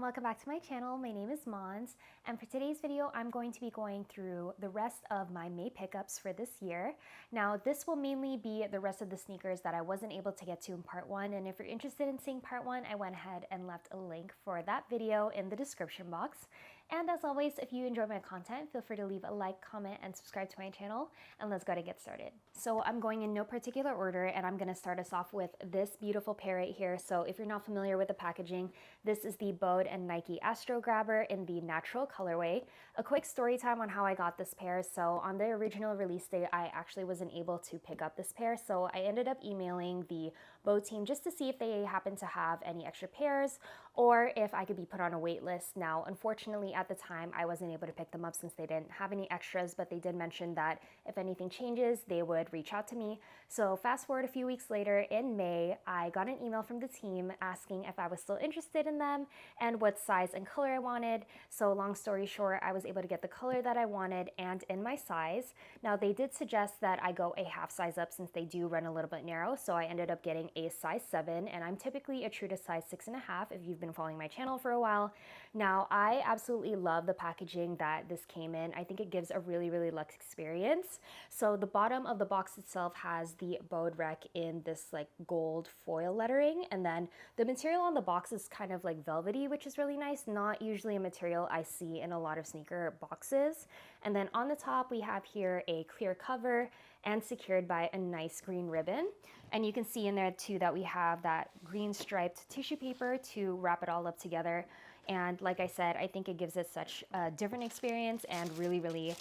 welcome back to my channel. My name is Mons, and for today's video I'm going to be going through the rest of my May pickups for this year. Now this will mainly be the rest of the sneakers that I wasn't able to get to in part 1, and if you're interested in seeing part 1, I went ahead and left a link for that video in the description box. And as always, if you enjoy my content, feel free to leave a like, comment, and subscribe to my channel, and let's go to get started. So I'm going in no particular order, and I'm going to start us off with this beautiful pair right here. So if you're not familiar with the packaging, this is the Bode and Nike Astrograbber in the natural colorway. A quick story time on how I got this pair. So on the original release day, I actually wasn't able to pick up this pair, so I ended up emailing the Bode team just to see if they happen to have any extra pairs or if I could be put on a wait list. Now, unfortunately, at the time, I wasn't able to pick them up since they didn't have any extras, but they did mention that if anything changes, they would reach out to me. So fast forward a few weeks later, in May, I got an email from the team asking if I was still interested in them and what size and color I wanted. So long story short, I was able to get the color that I wanted and in my size. Now, they did suggest that I go a half size up since they do run a little bit narrow, so I ended up getting a size 7, and I'm typically a true to size 6.5 if you've been following my channel for a while. Now, I absolutely love the packaging that this came in. I think it gives a really luxe experience. So the bottom of the box itself has the Bode rec in this like gold foil lettering, and then the material on the box is kind of like velvety, which is really nice. Not usually a material I see in a lot of sneaker boxes. And then on the top we have here a clear cover and secured by a nice green ribbon. And you can see in there too that we have that green striped tissue paper to wrap it all up together. And like I said, I think it gives it such a different experience and really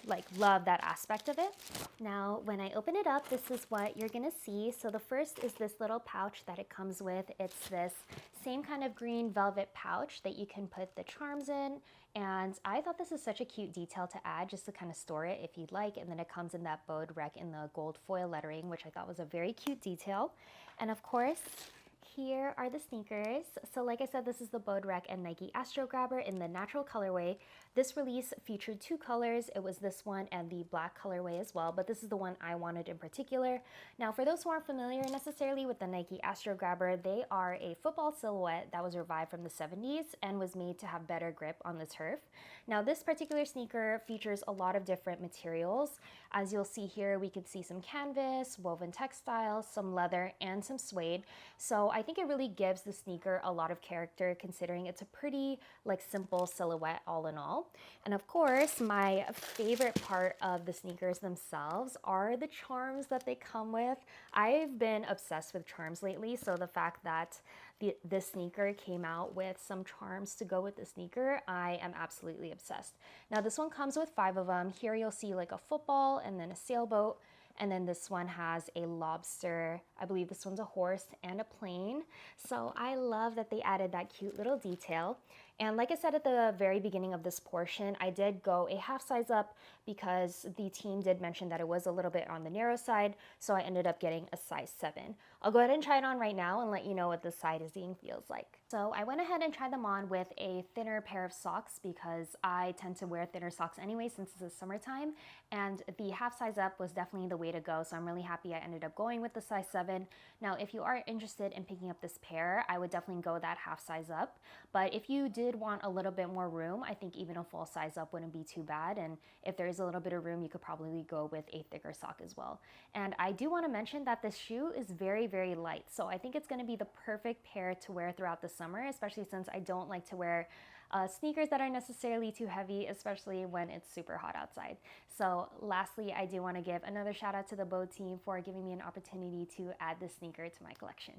like love that aspect of it. Now, when I open it up, this is what you're gonna see. So the first is this little pouch that it comes with. It's this same kind of green velvet pouch that you can put the charms in. And I thought this is such a cute detail to add just to kind of store it if you'd like. And then it comes in that Bode rec in the gold foil lettering, which I thought was a very cute detail. And of course, here are the sneakers. So like I said, this is the Bode rec and Nike Astrograbber in the natural colorway. This release featured 2 colors. It was this one and the black colorway as well, but this is the one I wanted in particular. Now, for those who aren't familiar necessarily with the Nike Astrograbber, they are a football silhouette that was revived from the 70s and was made to have better grip on the turf. Now, this particular sneaker features a lot of different materials. As you'll see here, we could see some canvas, woven textiles, some leather, and some suede. So I think it really gives the sneaker a lot of character considering it's a pretty like simple silhouette all in all. And of course, my favorite part of the sneakers themselves are the charms that they come with. I've been obsessed with charms lately, so the fact that this sneaker came out with some charms to go with the sneaker, I am absolutely obsessed. Now this one comes with 5 of them. Here you'll see like a football and then a sailboat. And then this one has a lobster. I believe this one's a horse and a plane. So I love that they added that cute little detail. And like I said at the very beginning of this portion, I did go a half size up because the team did mention that it was a little bit on the narrow side. So I ended up getting a size 7. I'll go ahead and try it on right now and let you know what the sizing feels like. So I went ahead and tried them on with a thinner pair of socks because I tend to wear thinner socks anyway since it's the summertime. And the half size up was definitely the way to go. So I'm really happy I ended up going with the size 7. Now, if you are interested in picking up this pair, I would definitely go that half size up. But if you did want a little bit more room, I think even a full size up wouldn't be too bad. And if there is a little bit of room, you could probably go with a thicker sock as well. And I do want to mention that this shoe is very light. So I think it's going to be the perfect pair to wear throughout the summer, especially since I don't like to wear sneakers that are necessarily too heavy, especially when it's super hot outside. So lastly, I do want to give another shout out to the Bode team for giving me an opportunity to add this sneaker to my collection.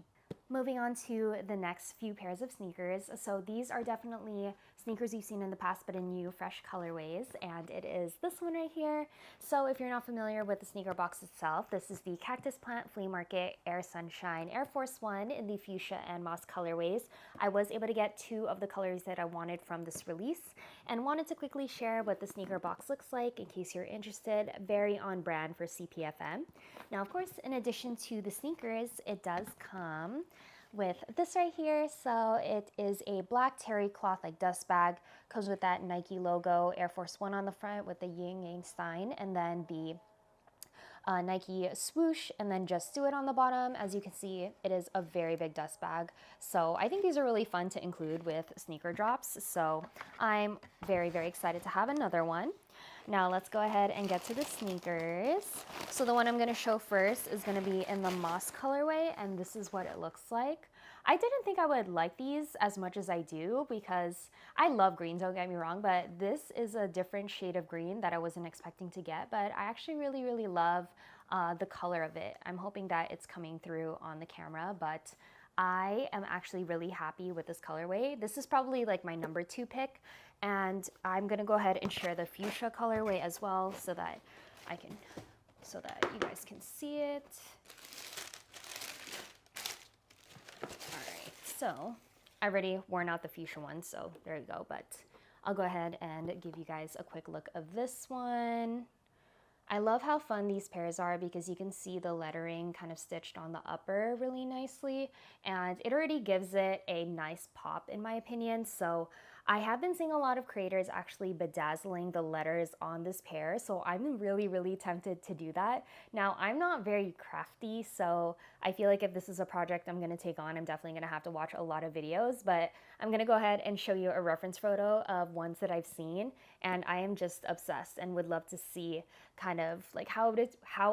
Moving on to the next few pairs of sneakers. So these are definitely sneakers you've seen in the past, but in new, fresh colorways. And it is this one right here. So if you're not familiar with the sneaker box itself, this is the Cactus Plant Flea Market Air Sunshine Air Force One in the fuchsia and moss colorways. I was able to get 2 of the colors that I wanted from this release and wanted to quickly share what the sneaker box looks like in case you're interested. Very on brand for CPFM. Now, of course, in addition to the sneakers, it does come with this right here. So it is a black terry cloth like dust bag, comes with that Nike logo, Air Force One on the front with the yin yang sign, and then the Nike swoosh and then just do it on the bottom. As you can see, it is a very big dust bag. So I think these are really fun to include with sneaker drops. So I'm very, very excited to have another one. Now let's go ahead and get to the sneakers. So the one I'm gonna show first is gonna be in the moss colorway, and this is what it looks like. I didn't think I would like these as much as I do because I love green, don't get me wrong, but this is a different shade of green that I wasn't expecting to get, but I actually really, really love the color of it. I'm hoping that it's coming through on the camera, but I am actually really happy with this colorway. This is probably like my number 2 pick, and I'm gonna go ahead and share the fuchsia colorway as well so that you guys can see it. Alright, so I already worn out the fuchsia one, so there you go, but I'll go ahead and give you guys a quick look of this one. I love how fun these pairs are because you can see the lettering kind of stitched on the upper really nicely, and it already gives it a nice pop in my opinion. So I have been seeing a lot of creators actually bedazzling the letters on this pair, so I'm really, really tempted to do that. Now, I'm not very crafty, so I feel like if this is a project I'm gonna take on, I'm definitely gonna have to watch a lot of videos, but I'm gonna go ahead and show you a reference photo of ones that I've seen, and I am just obsessed and would love to see kind of like how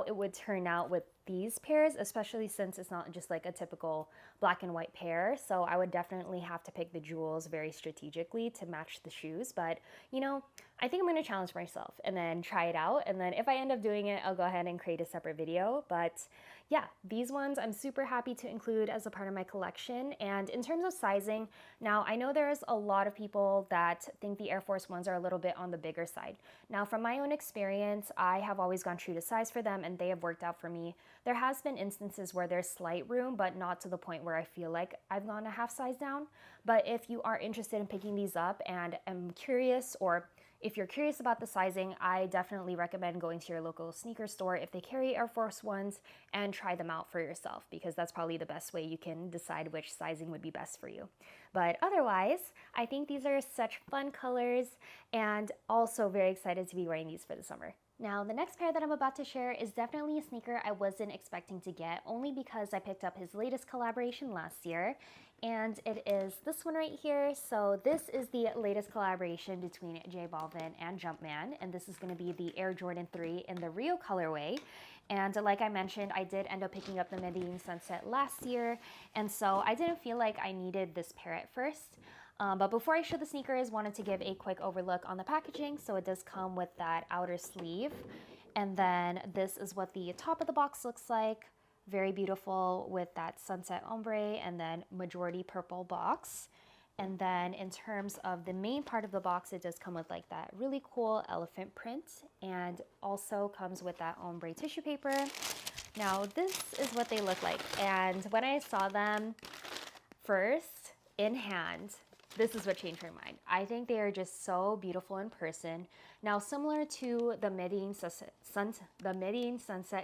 it would turn out with these pairs, especially since it's not just like a typical black and white pair. So I would definitely have to pick the jewels very strategically to match the shoes. But you know, I think I'm gonna challenge myself and then try it out. And then if I end up doing it, I'll go ahead and create a separate video. But yeah, these ones I'm super happy to include as a part of my collection. And in terms of sizing, now I know there's a lot of people that think the Air Force Ones are a little bit on the bigger side. Now from my own experience, I have always gone true to size for them and they have worked out for me. There has been instances where there's slight room, but not to the point where I feel like I've gone a half size down. But if you are interested in picking these up and am curious, or if you're curious about the sizing, I definitely recommend going to your local sneaker store if they carry Air Force Ones and try them out for yourself, because that's probably the best way you can decide which sizing would be best for you. But otherwise, I think these are such fun colors and also very excited to be wearing these for the summer. Now, the next pair that I'm about to share is definitely a sneaker I wasn't expecting to get, only because I picked up his latest collaboration last year, and it is this one right here. So this is the latest collaboration between J Balvin and Jumpman, and this is going to be the Air Jordan 3 in the Rio colorway. And like I mentioned, I did end up picking up the Medellin Sunset last year, and so I didn't feel like I needed this pair at first. But before I show the sneakers, wanted to give a quick overlook on the packaging. So it does come with that outer sleeve. And then this is what the top of the box looks like. Very beautiful with that sunset ombre and then majority purple box. And then in terms of the main part of the box, it does come with like that really cool elephant print and also comes with that ombre tissue paper. Now this is what they look like. And when I saw them first in hand, this is what changed my mind. I think they are just so beautiful in person. Now, similar to the Medellin Sunset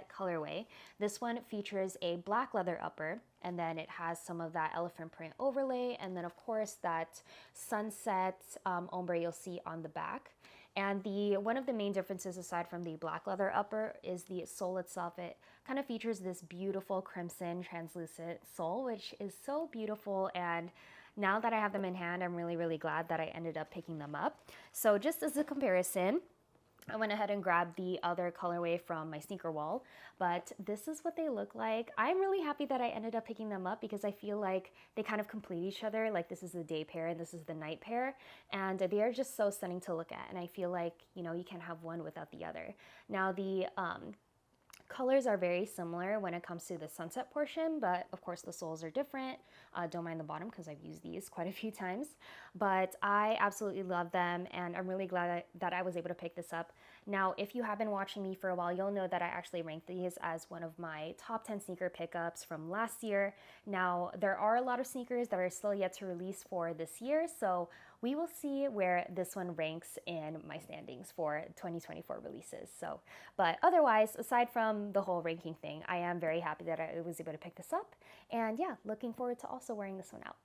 colorway, this one features a black leather upper, and then it has some of that elephant print overlay, and then of course that sunset ombre you'll see on the back. And one of the main differences aside from the black leather upper is the sole itself. It kind of features this beautiful crimson translucent sole, which is so beautiful, and now that I have them in hand, I'm really, really glad that I ended up picking them up. So just as a comparison, I went ahead and grabbed the other colorway from my sneaker wall, but this is what they look like. I'm really happy that I ended up picking them up because I feel like they kind of complete each other. Like this is the day pair and this is the night pair, and they are just so stunning to look at. And I feel like, you know, you can't have one without the other. Now the colors are very similar when it comes to the sunset portion, but of course the soles are different. Don't mind the bottom because I've used these quite a few times, but I absolutely love them and I'm really glad that I was able to pick this up. Now, if you have been watching me for a while, you'll know that I actually ranked these as one of my top 10 sneaker pickups from last year. Now, there are a lot of sneakers that are still yet to release for this year, so we will see where this one ranks in my standings for 2024 releases. So, but otherwise, aside from the whole ranking thing, I am very happy that I was able to pick this up. And yeah, looking forward to also wearing this one out.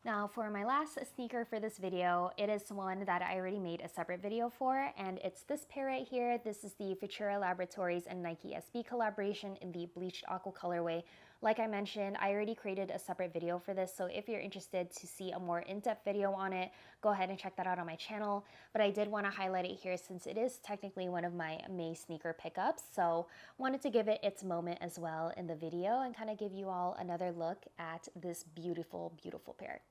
Now for my last sneaker for this video, it is one that I already made a separate video for, and it's this pair right here. This is the Futura Laboratories and Nike SB collaboration in the Bleached Aqua colorway. Like I mentioned, I already created a separate video for this, so if you're interested to see a more in-depth video on it, go ahead and check that out on my channel. But I did want to highlight it here since it is technically one of my May sneaker pickups, so wanted to give it its moment as well in the video and kind of give you all another look at this beautiful, beautiful pair.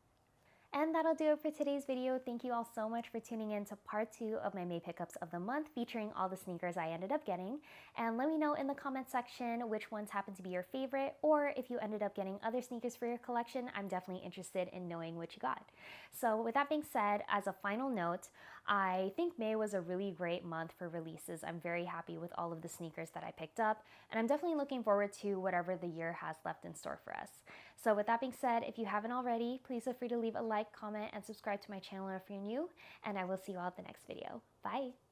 And that'll do it for today's video. Thank you all so much for tuning in to part 2 of my May pickups of the month, featuring all the sneakers I ended up getting. And let me know in the comment section which ones happen to be your favorite, or if you ended up getting other sneakers for your collection. I'm definitely interested in knowing what you got. So with that being said, as a final note, I think May was a really great month for releases. I'm very happy with all of the sneakers that I picked up, and I'm definitely looking forward to whatever the year has left in store for us. So with that being said, if you haven't already, please feel free to leave a like, comment, and subscribe to my channel if you're new, and I will see you all at the next video. Bye!